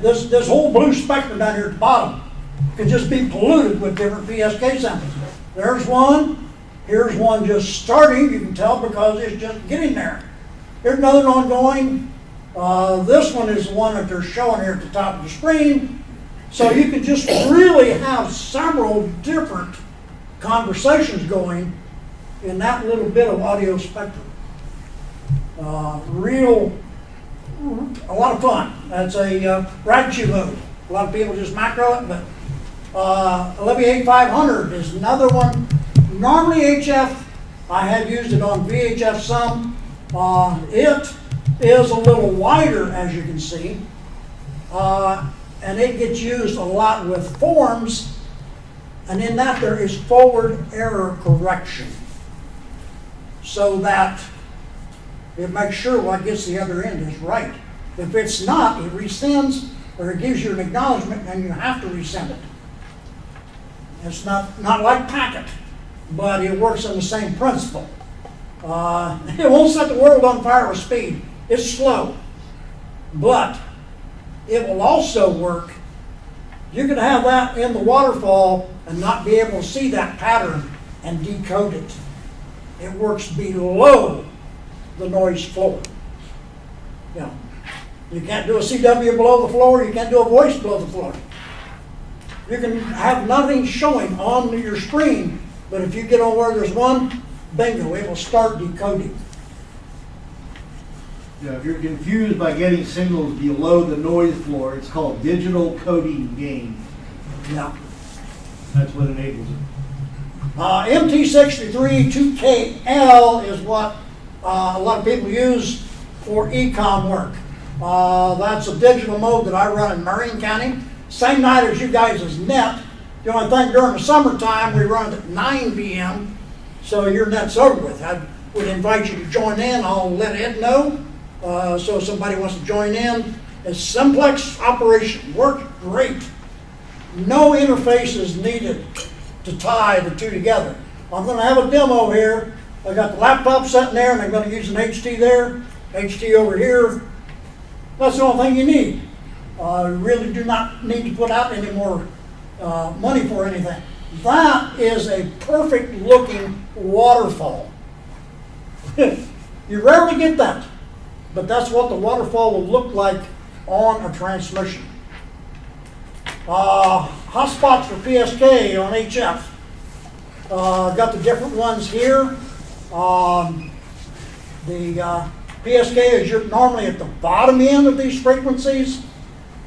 this whole blue spectrum down here at the bottom could just be polluted with different PSK samples. There's one. Here's one just starting. You can tell because it's just getting there. Here's another ongoing. This one is the one that they're showing here at the top of the screen. So you can just really have several different conversations going in that little bit of audio spectrum. A lot of fun. That's a ride chew mode. A lot of people just macro it, but Olivia 8500 is another one. Normally HF, I have used it on VHF some. It is a little wider, as you can see, and it gets used a lot with forms, and in that there is forward error correction, so that it makes sure what gets the other end is right. If it's not, it resends, or it gives you an acknowledgement, and you have to resend it. It's not like Packet, but it works on the same principle. It won't set the world on fire with speed. It's slow, but it will also work. You can have that in the waterfall and not be able to see that pattern and decode it. It works below the noise floor. You know, you can't do a CW below the floor. You can't do a voice below the floor. You can have nothing showing on your screen, but if you get on where there's one, bingo, it will start decoding. Yeah, if you're confused by getting signals below the noise floor, it's called digital coding gain. Yeah. That's what enables it. MT63 2KL is what a lot of people use for e-com work. That's a digital mode that I run in Marion County. Same night as you guys is net. The only thing during the summertime, we run it at 9 p.m. So your net's over with. I would invite you to join in. I'll let Ed know. So if somebody wants to join in. It's simplex operation. Works great. No interface is needed to tie the two together. I'm going to have a demo here. I got the laptop sitting there, and I'm going to use an HT there, HT over here. That's the only thing you need. You really do not need to put out any more money for anything. That is a perfect looking waterfall. You rarely get that, but that's what the waterfall will look like on a transmission. Hotspots for PSK on HF. Got the different ones here. The PSK is normally at the bottom end of these frequencies,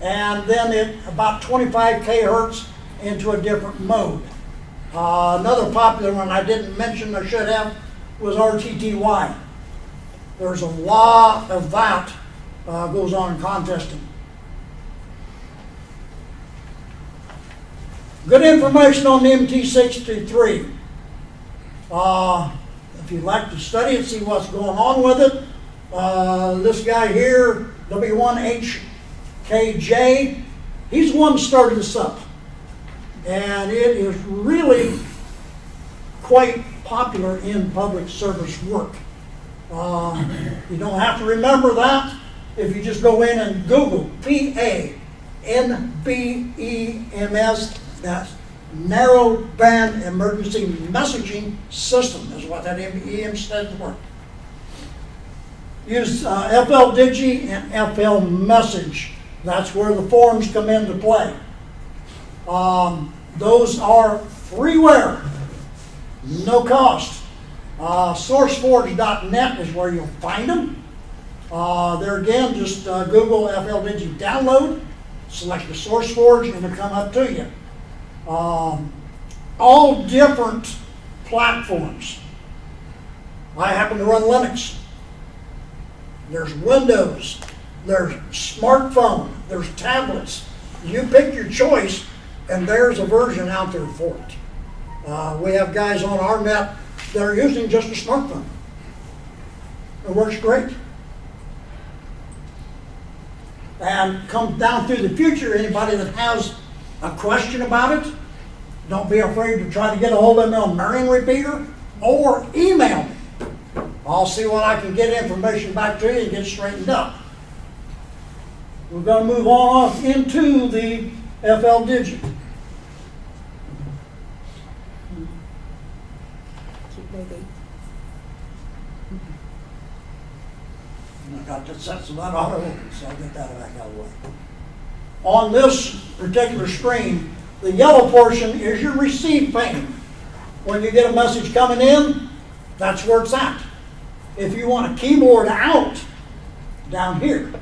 and then at about 25 kHz into a different mode. Another popular one I didn't mention, I should have, was RTTY. There's a lot of that goes on in contesting. Good information on the MT63. If you'd like to study it, see what's going on with it, this guy here, W1HKJ, he's the one that started this up. And it is really quite popular in public service work. You don't have to remember that if you just go in and Google PANBEMS, that's Narrow-Band Emergency Messaging System is what that EM stands for. Use FL Digi and FL Message. That's where the forms come into play. Those are freeware, no cost. SourceForge.net is where you'll find them. There again, just Google FL Digi download, select the SourceForge, and it'll come up to you. All different platforms. I happen to run Linux. There's Windows, there's smartphone, there's tablets. You pick your choice, and there's a version out there for it. We have guys on our net that are using just a smartphone. It works great. And come down through the future, anybody that has a question about it, don't be afraid to try to get a hold of me on Marion Repeater or email me. I'll see what I can get information back to you and get straightened up. We're going to move on into the FL Digit. Keep moving. And I got that set so that auto open, so I'll get that back out of the way. On this particular screen, the yellow portion is your receive pane. When you get a message coming in, that's where it's at. If you want a keyboard out, down here.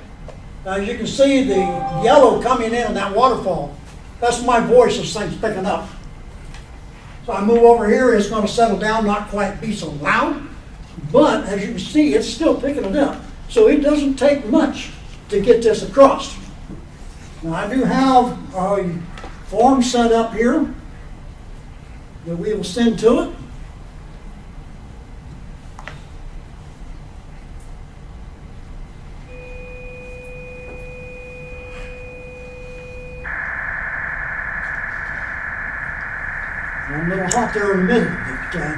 Now, as you can see, the yellow coming in that waterfall, that's my voice this thing's picking up. So I move over here, it's going to settle down, not quite be so loud, but as you can see, it's still picking it up. So it doesn't take much to get this across. Now, I do have a form set up here that we will send to it. I'm a little hot there in the middle, but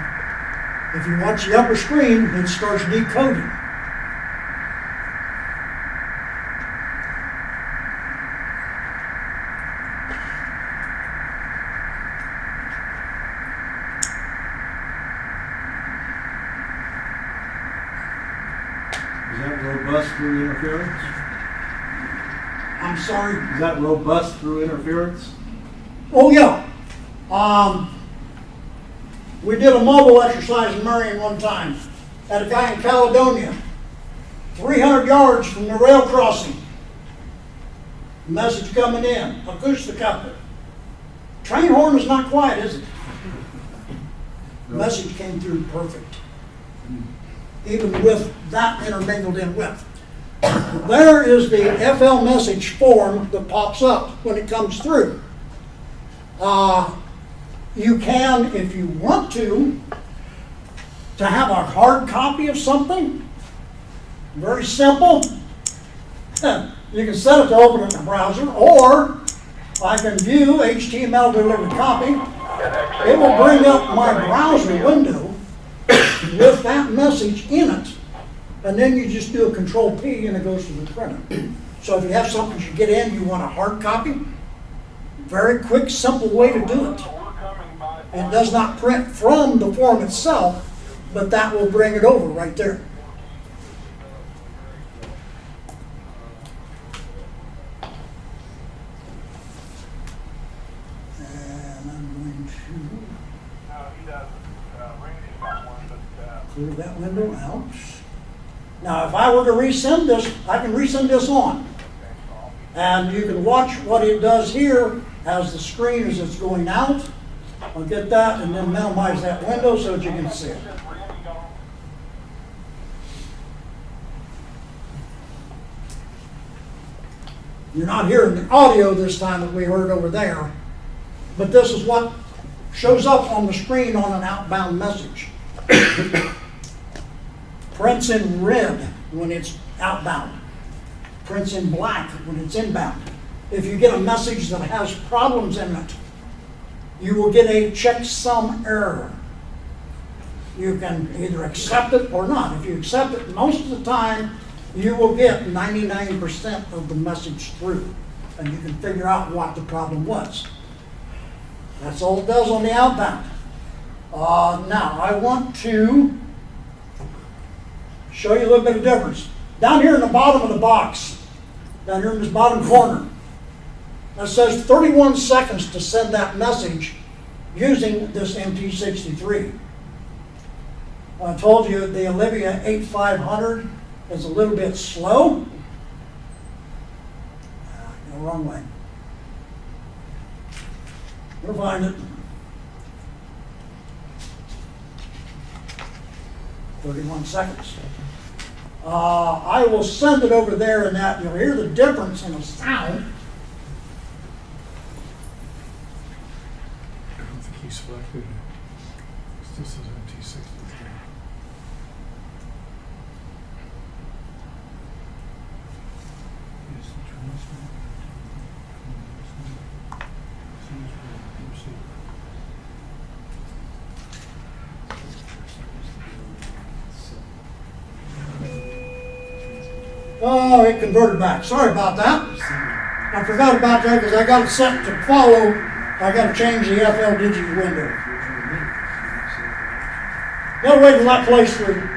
if you watch the upper screen, it starts decoding. Is that robust through interference? I'm sorry. Is that robust through interference? Oh, yeah. We did a mobile exercise in Marion one time. Had a guy in Caledonia, 300 yards from the rail crossing. Message coming in, acoustic couple. Train horn is not quiet, is it? No. Message came through perfect. Even with that intermingled in with. There is the FL message form that pops up when it comes through. You can, if you want to have a hard copy of something. Very simple. You can set it to open it in the browser, or I can view HTML delivered copy. It will bring up my browser window with that message in it, and then you just do a Control P and it goes to the printer. So if you have something you get in, you want a hard copy, very quick, simple way to do it. It does not print from the form itself, but that will bring it over right there. And I'm going to clear that window out. Now, if I were to resend this, I can resend this on. And you can watch what it does here as the screen as it's going out. I'll get that and then minimize that window so that you can see it. You're not hearing the audio this time that we heard over there, but this is what shows up on the screen on an outbound message. Prints in red when it's outbound. Prints in black when it's inbound. If you get a message that has problems in it, you will get a checksum error. You can either accept it or not. If you accept it, most of the time, you will get 99% of the message through, and you can figure out what the problem was. That's all it does on the outbound. Now, I want to show you a little bit of difference. Down here in the bottom of the box, down here in this bottom corner, it says 31 seconds to send that message using this MT63. I told you the Olivia 8500 is a little bit slow. Go the wrong way. You'll find it. 31 seconds. I will send it over there and that you'll hear the difference in the sound. I don't think he selected it. This is MT63. Yes, the transmitter. Oh, it converted back. Sorry about that. I forgot about that because I got it set to follow. I got to change the FL Digi window. Gotta wait till that plays through.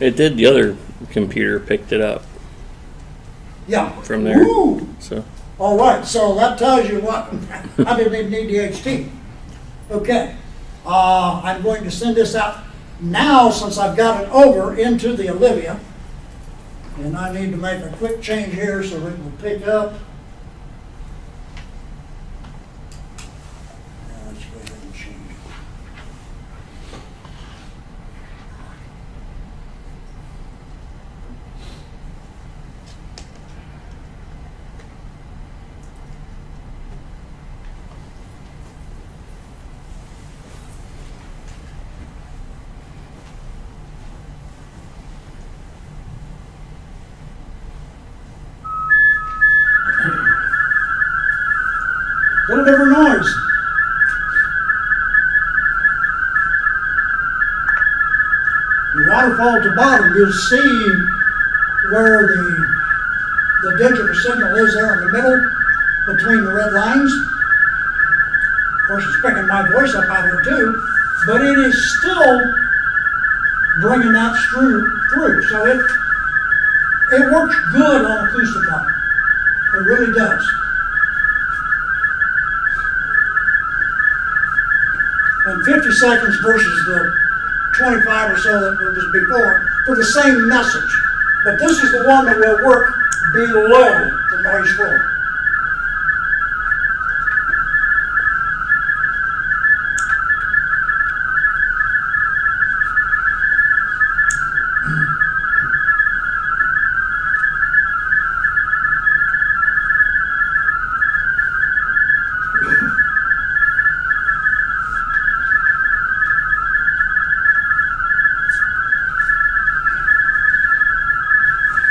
It did. The other computer picked it up Yeah. from there. Woo! So All right, so that tells you what, I didn't even need the HT. Okay, I'm going to send this out now since I've got it over into the Olivia. And I need to make a quick change here so it will pick up. Now, let's go ahead and change it. Little different noise. The waterfall at the bottom, you'll see where the digital signal is there in the middle between the red lines. Of course, it's picking my voice up out here too, but it is still bringing that through. So it works good on Acousticon. It really does. And 50 seconds versus the 25 or so that was before for the same message. But this is the one that will work below the noise floor.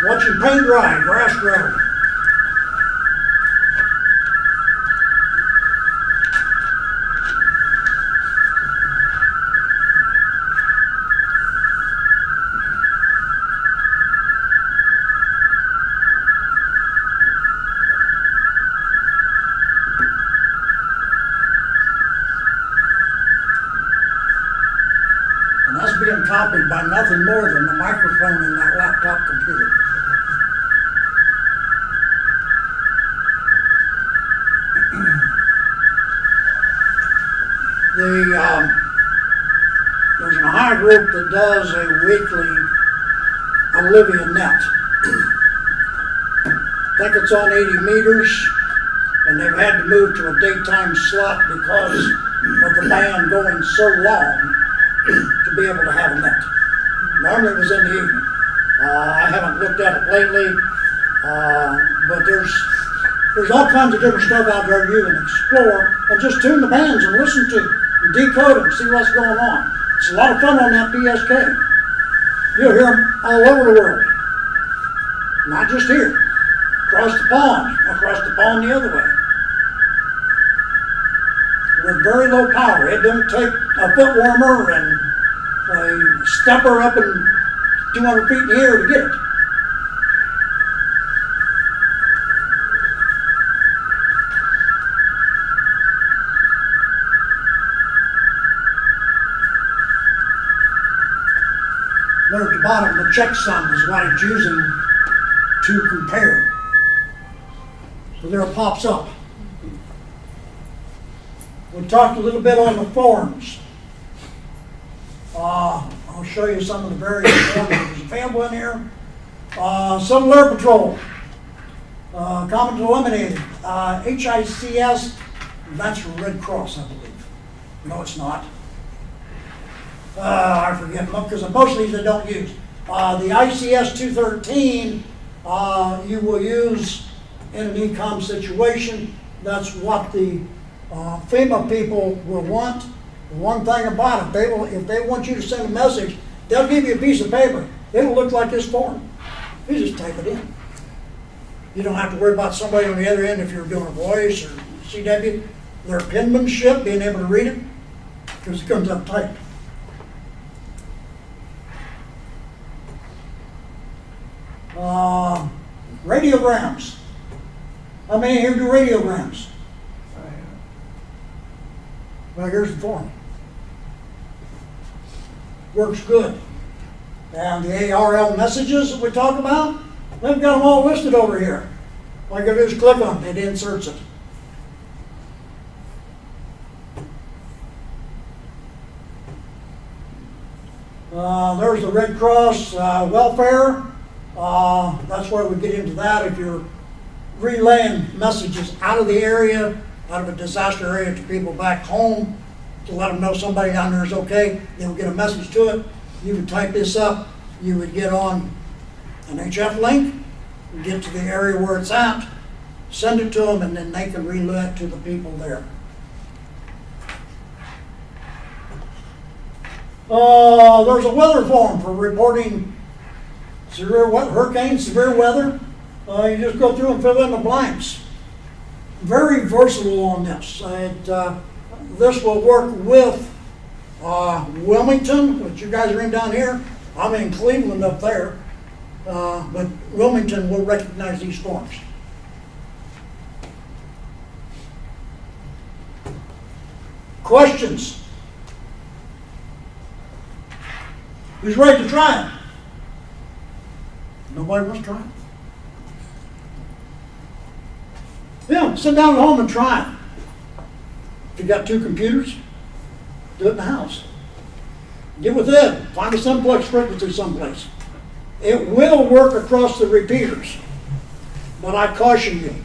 Watching paint dry, grass grow. And that's being copied by nothing more than the microphone in that laptop computer. There's an Ohio group that does a weekly Olivia net. I think it's on 80 meters, and they've had to move to a daytime slot because of the band going so long to be able to have a net. Normally it was in the evening. I haven't looked at it lately, but there's all kinds of different stuff out there you can explore and just tune the bands and listen to and decode them, see what's going on. It's a lot of fun on that PSK. You'll hear them all over the world. Not just here. Across the pond the other way. With very low power. It don't take a foot warmer and a stepper up in 200 feet in the air to get it. There at the bottom, the checksum is what it's using to compare. So there it pops up. We talked a little bit on the forums. I'll show you some of the various forums. There's available in here. Civil Air Patrol, Common Eliminated, HICS, that's for Red Cross, I believe. No, it's not. I forget, because most of these I don't use. The ICS 213 you will use in an e-com situation. That's what the FEMA people will want. One thing about it, if they want you to send a message, they'll give you a piece of paper. It'll look like this form. You just type it in. You don't have to worry about somebody on the other end if you're doing a voice or CW. Their penmanship, being able to read it, because it comes up typed. Radiograms. How many here do radiograms? Well, here's the form. Works good. And the ARL messages that we talk about, they've got them all listed over here. All you gotta do is click on it, it inserts it. There's the Red Cross welfare. That's where we get into that. If you're relaying messages out of the area, out of a disaster area to people back home, to let them know somebody down there is okay, they will get a message to it. You would type this up, you would get on an HF link, get to the area where it's at, send it to them, and then they can relay it to the people there. There's a weather form for reporting hurricanes, severe weather. You just go through and fill in the blanks. Very versatile on this. This will work with Wilmington, which you guys are in down here. I'm in Cleveland up there. But Wilmington will recognize these forms. Questions? Who's ready to try it? Nobody wants to try it? Yeah, sit down at home and try it. If you got 2 computers, do it in the house. Get with Ed, find a simplex frequency someplace. It will work across the repeaters, but I caution you.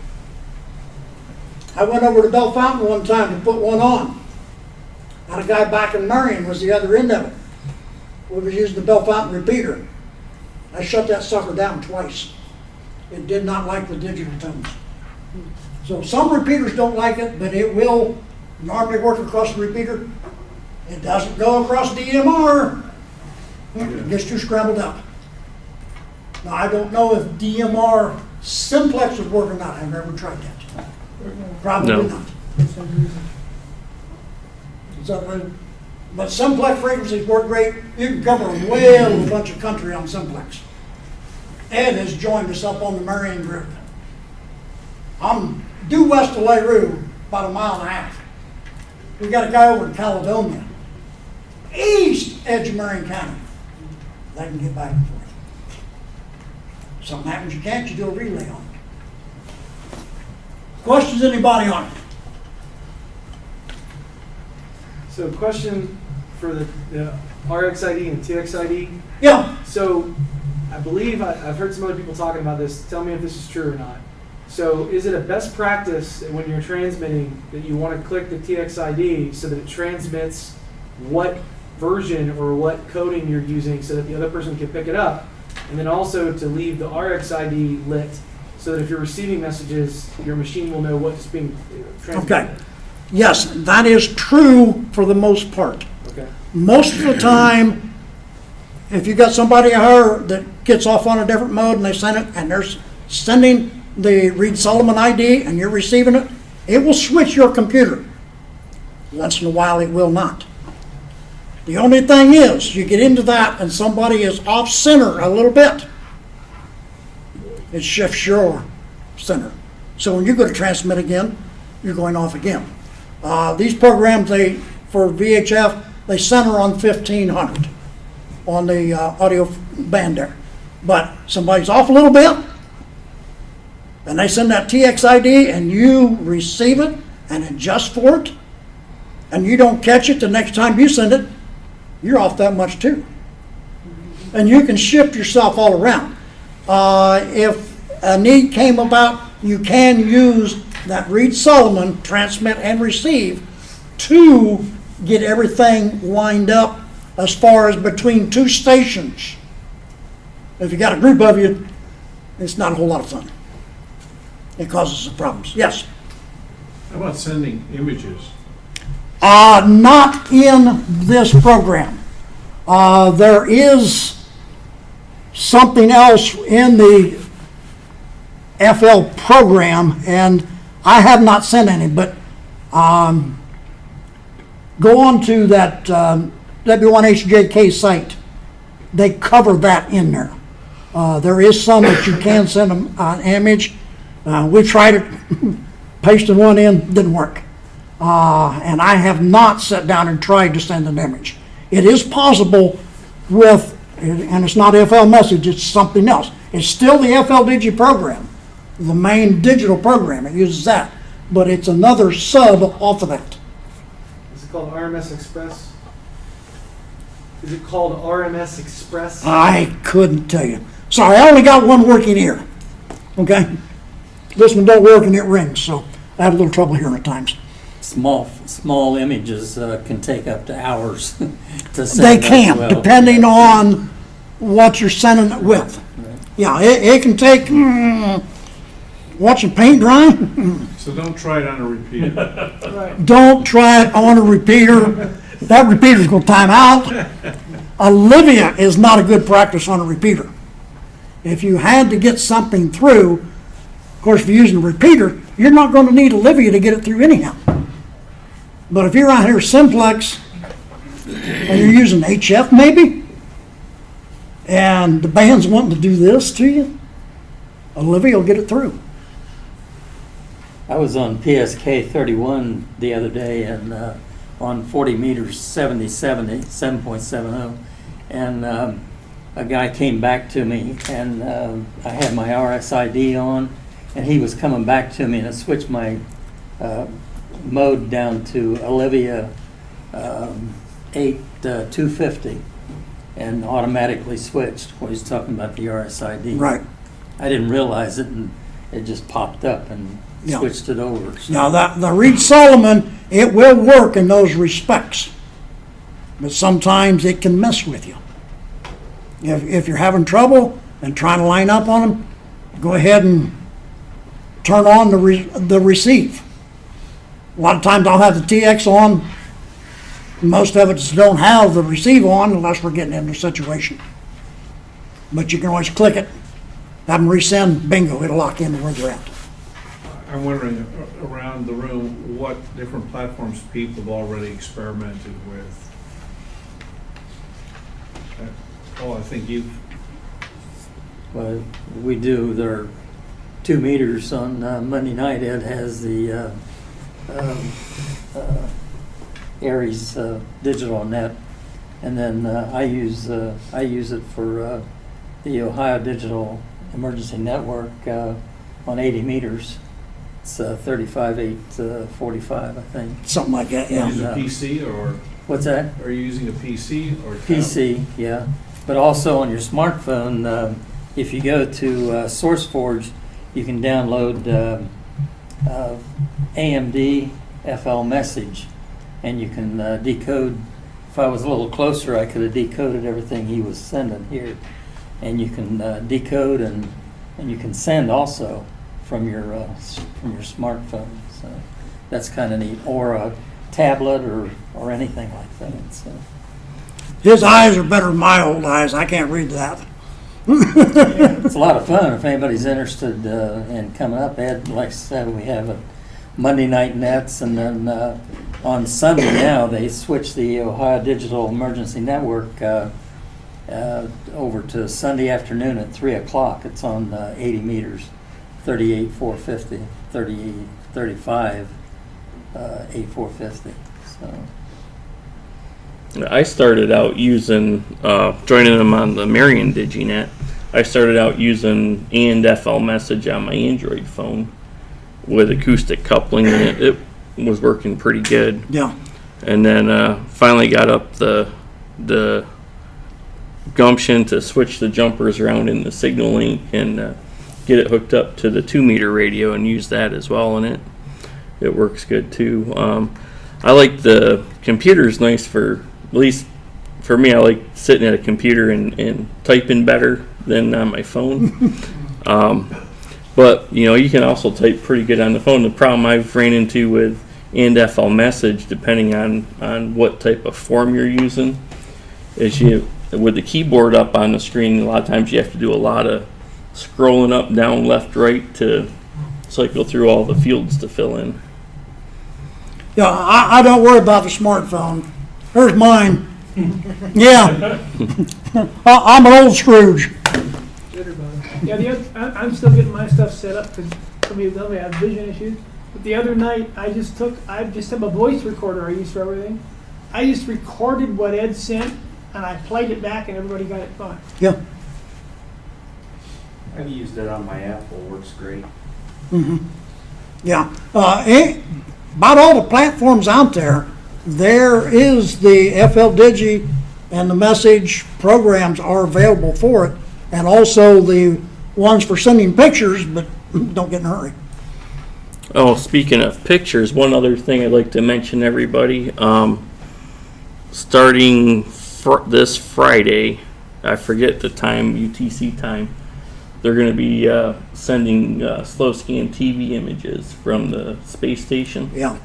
I went over to Bell Fountain one time to put one on. Had a guy back in Marion was the other end of it. We was using the Bell Fountain repeater. I shut that sucker down twice. It did not like the digital tones. So some repeaters don't like it, but it will normally work across the repeater. It doesn't go across DMR. It gets too scrambled up. Now, I don't know if DMR simplex would work or not. I've never tried that. Probably No. not. So, but simplex frequencies work great. You can cover well a bunch of country on simplex. Ed has joined us up on the Marion group. I'm due west of Larue, about 1.5 miles. We got a guy over in Caledonia, east edge of Marion County. They can get back and forth. Something happens you can't, you do a relay on it. Questions, anybody on it? So question for the RxID and TXID. Yeah, So I believe I've heard some other people talking about this. Tell me if this is true or not. So is it a best practice that when you're transmitting that you want to click the TXID so that it transmits what version or what coding you're using so that the other person can pick it up? And then also to leave the RxID lit so that if you're receiving messages, your machine will know what's being transmitted. okay. Yes, that is true for the most part. Okay. Most of the time, if you got somebody here that gets off on a different mode and they send it and they're sending the Reed-Solomon ID and you're receiving it, it will switch your computer. Once in a while it will not. The only thing is, you get into that and somebody is off center a little bit, it shifts your center. So when you go to transmit again, you're going off again. These programs, for VHF, they center on 1500 on the audio band there. But somebody's off a little bit, and they send that TXID, and you receive it and adjust for it, and you don't catch it the next time you send it, you're off that much too. And you can shift yourself all around. If a need came about, you can use that Reed-Solomon transmit and receive to get everything lined up as far as between 2 stations. If you got a group of you, It's not a whole lot of fun. It causes some problems. Yes? How about sending images? Not in this program. There is something else in the FL program, and I have not sent any, but go on to that W1HJK site. They cover that in there. There is some that you can send an image. We tried it, pasting one in, didn't work. And I have not sat down and tried to send an image. It is possible with, and it's not FL Message, it's something else. It's still the FL Digi program, the main digital program. It uses that, but it's another sub off of that. Is it called RMS Express? Is it called RMS Express? I couldn't tell you. Sorry, I only got one working ear. Okay? This one don't work and it rings, so I have a little trouble hearing at times. Small images can take up to hours to send. They as can, well. depending on what you're sending it with. Yeah, it can take, watching paint dry, So don't try it on a repeater. Right. don't try it on a repeater. That repeater's gonna time out. Olivia is not a good practice on a repeater. If you had to get something through, of course, if you're using a repeater, you're not gonna need Olivia to get it through anyhow. But if you're out here simplex, and you're using HF maybe, and the band's wanting to do this to you, Olivia will get it through. I was on PSK 31 the other day and on 40 meters 7070 7.70, and a guy came back to me, and I had my RSID on, and he was coming back to me, and I switched my mode down to Olivia 8250 and automatically switched when he's talking about the RSID. Right. I didn't realize it, and it just popped up and Yeah. switched it over. So Now, the Reed Solomon, it will work in those respects, but sometimes it can mess with you. If you're having trouble and trying to line up on them, go ahead and turn on the receive. A lot of times I'll have the TX on. Most of us don't have the receive on unless we're getting into a situation. But you can always click it, have them resend, bingo, it'll lock into where they're at. I'm wondering around the room what different platforms people have already experimented with. I think you've. well, we do. There are 2 meters on Monday night. Ed has the Aries digital net, and then I use it for the Ohio Digital Emergency Network on 80 meters. It's 35/845, I think. Something like that, yeah. Use a PC or What's that? are you using a PC or a tablet? PC, yeah. But also on your smartphone, if you go to SourceForge, you can download AMD FL Message, and you can decode. If I was a little closer, I could have decoded everything he was sending here. And you can decode and you can send also from your smartphone. So that's kind of neat. Or a tablet or anything like that. So. His eyes are better than my old eyes. I can't read that. It's a lot of fun if anybody's interested in coming up. Ed, like I said, we have a Monday night nets, and then on Sunday now they switch the Ohio Digital Emergency Network over to Sunday afternoon at 3 o'clock. It's on 80 meters, 38/450, 35 8/450. So. I started out using, joining them on the Marion DigiNet. I started out using AND/FL Message on my Android phone with acoustic coupling, and it was working pretty good. Yeah. And then finally got up the gumption to switch the jumpers around in the signal link and get it hooked up to the 2 meter radio and use that as well, and it works good too. I like the computer's nice for, at least for me, I like sitting at a computer and typing better than on my phone. But you can also type pretty good on the phone. The problem I've ran into with and FL Message, depending on what type of form you're using, is with the keyboard up on the screen, a lot of times you have to do a lot of scrolling up, down, left, right to cycle through all the fields to fill in. Yeah, I don't worry about the smartphone. There's mine. Yeah. I'm an old Scrooge. Yeah, I'm still getting my stuff set up because some people have vision issues. But the other night, I just have a voice recorder I use for everything. I just recorded what Ed sent and I played it back and everybody got it fine. Yeah. I've used it on my Apple, works great. Yeah. About all the platforms out there, there is the FL Digi and the message programs are available for it, and also the ones for sending pictures, but don't get in a hurry. Oh, speaking of pictures, one other thing I'd like to mention, everybody. Starting this Friday, I forget the time, UTC time, they're going to be sending slow scan TV images from the space station. Yeah.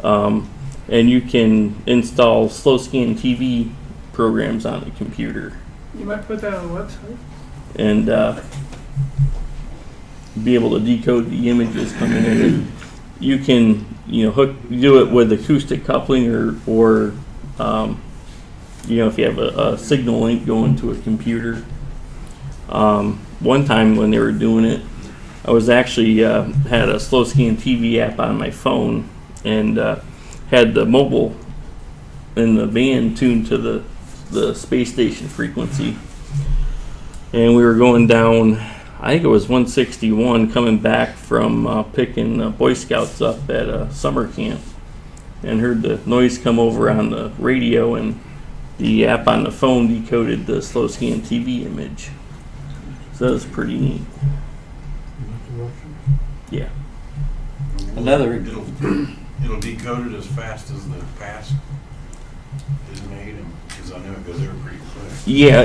And you can install slow scan TV programs on the computer You might put that on the website. and be able to decode the images coming in. And you can, do it with acoustic coupling or if you have a signal link going to a computer. One time when they were doing it, I was actually had a slow scan TV app on my phone and had the mobile and the band tuned to the space station frequency. And we were going down, I think it was 161, coming back from picking Boy Scouts up at a summer camp, and heard the noise come over on the radio, and the app on the phone decoded the slow scan TV image. So that was pretty neat. Yeah. Another, It'll decode it as fast as the pass is made, because I know it goes over pretty quick. Yeah,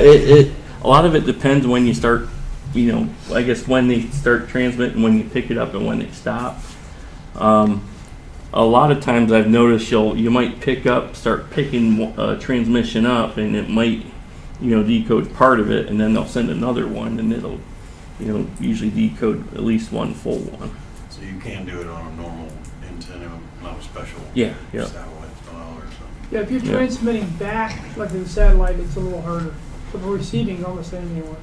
a lot of it depends when you start, I guess when they start transmitting, when you pick it up and when they stop. A lot of times I've noticed you might start picking transmission up, and it might, decode part of it, and then they'll send another one, and it'll, usually decode at least one full one. So you can do it on a normal antenna, not a special Yeah. satellite style or something. Yeah, if you're transmitting back like the satellite, it's a little harder. But the receiving almost anything at once.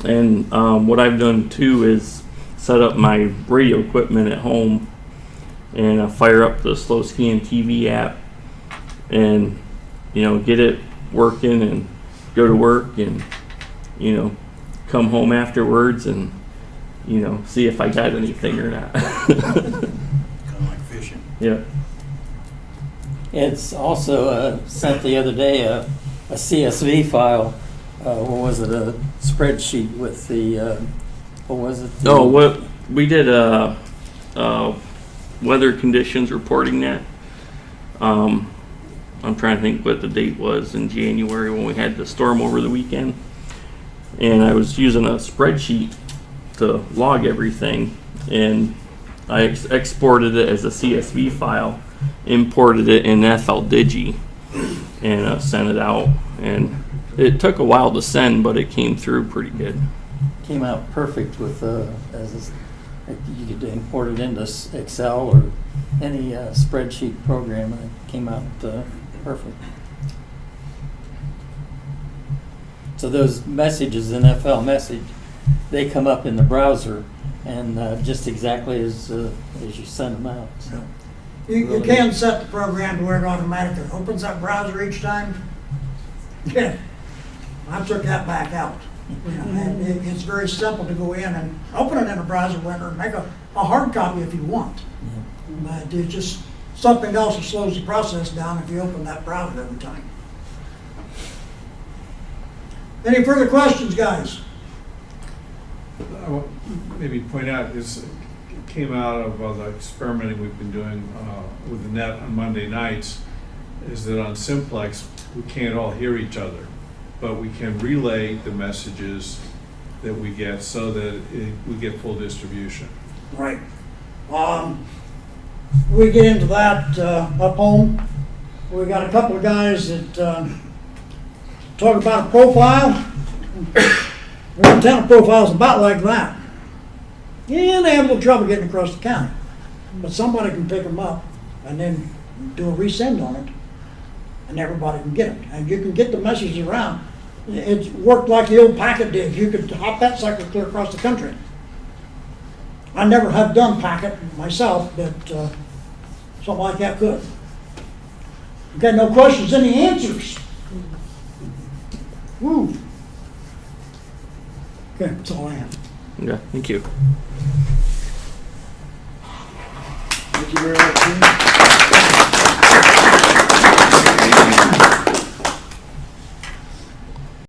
And what I've done too is set up my radio equipment at home and fire up the slow scan TV app and get it working and go to work and come home afterwards and see if I got anything or not. Kind of like fishing. Yeah. it's also sent the other day a CSV file. What was it? A spreadsheet with the what was it? What we did weather conditions reporting that. I'm trying to think what the date was in January when we had the storm over the weekend, and I was using a spreadsheet to log everything, and I exported it as a CSV file, imported it in FL Digi, and sent it out. And it took a while to send, but it came through pretty good. Came out perfect with you could import it into Excel or any spreadsheet program, and it came out perfect. So those messages in FL Message, they come up in the browser, and just exactly as you send them out. So. You can set the program to where it automatically opens that browser each time. Yeah, I took that back out. And it's very simple to go in and open it in a browser window and make a hard copy if you want. But it's just something else that slows the process down if you open that browser every time. Any further questions, guys? I want maybe point out this came out of the experimenting we've been doing with the net on Monday nights, is that on Simplex we can't all hear each other, but we can relay the messages that we get so that we get full distribution. Right. We get into that up home. We got a couple of guys that talk about a profile. One town profile's about like that. Yeah, they have a little trouble getting across the county. But somebody can pick them up and then do a resend on it, and everybody can get it. And you can get the message around. It worked like the old packet did. You could hop that sucker clear across the country. I never have done packet myself, but something like that could. Got no questions, any answers? Woo. Okay, that's all I have. Yeah, thank you. Thank you very much, Tim.